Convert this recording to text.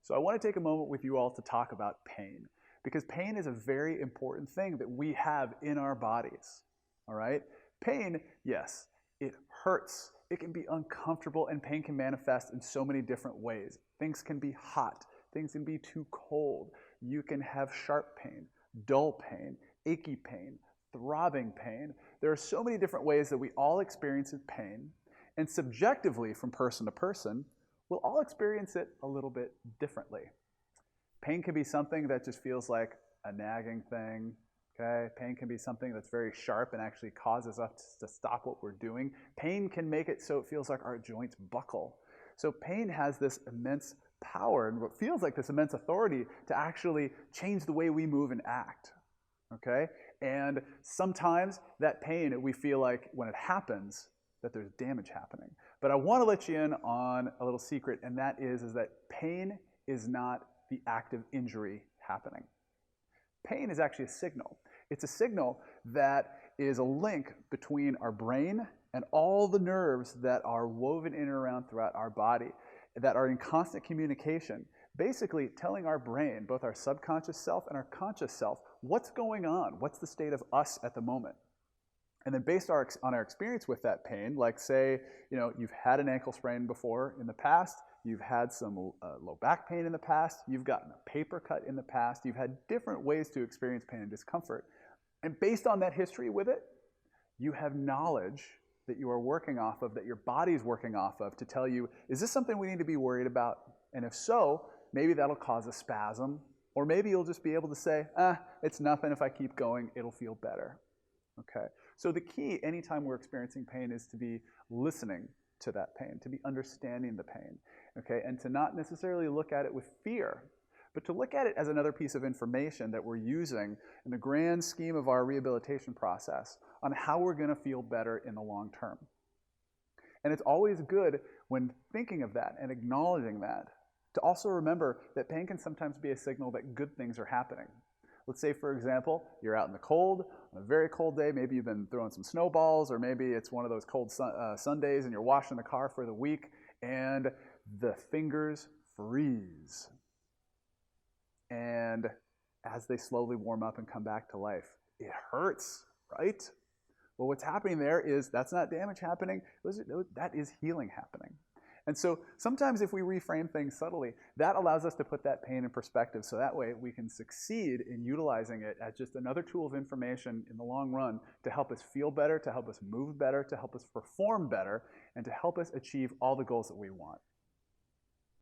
So I want to take a moment with you all to talk about pain, because pain is a very important thing that we have in our bodies, all right? Pain, yes, it hurts. It can be uncomfortable, and pain can manifest in so many different ways. Things can be hot. Things can be too cold. You can have sharp pain, dull pain, achy pain, throbbing pain. There are so many different ways that we all experience pain, and subjectively, from person to person, we'll all experience it a little bit differently. Pain can be something that just feels like a nagging thing. Okay? Pain can be something that's very sharp and actually causes us to stop what we're doing. Pain can make it so it feels like our joints buckle. So pain has this immense power and what feels like this immense authority to actually change the way we move and act. Okay? And sometimes that pain, we feel like when it happens, that there's damage happening. But I want to let you in on a little secret, and that is that pain is not the active injury happening. Pain is actually a signal. It's a signal that is a link between our brain and all the nerves that are woven in and around throughout our body that are in constant communication, basically telling our brain, both our subconscious self and our conscious self, what's going on, what's the state of us at the moment. And then based on our experience with that pain, like say, you've had an ankle sprain before in the past, you've had some low back pain in the past, you've gotten a paper cut in the past, you've had different ways to experience pain and discomfort. And based on that history with it, you have knowledge that you are working off of, that your body's working off of to tell you, is this something we need to be worried about? And if so, maybe that'll cause a spasm, or maybe you'll just be able to say, it's nothing, if I keep going, it'll feel better. Okay. So the key anytime we're experiencing pain is to be listening to that pain, to be understanding the pain, okay, and to not necessarily look at it with fear, but to look at it as another piece of information that we're using in the grand scheme of our rehabilitation process on how we're going to feel better in the long term. And it's always good when thinking of that and acknowledging that to also remember that pain can sometimes be a signal that good things are happening. Let's say, for example, you're out in the cold, on a very cold day, maybe you've been throwing some snowballs, or maybe it's one of those cold Sundays and you're washing the car for the week, and the fingers freeze. And as they slowly warm up and come back to life, it hurts, right? Well, what's happening there is that's not damage happening, that is healing happening. And so sometimes if we reframe things subtly, that allows us to put that pain in perspective so that way we can succeed in utilizing it as just another tool of information in the long run to help us feel better, to help us move better, to help us perform better, and to help us achieve all the goals that we want.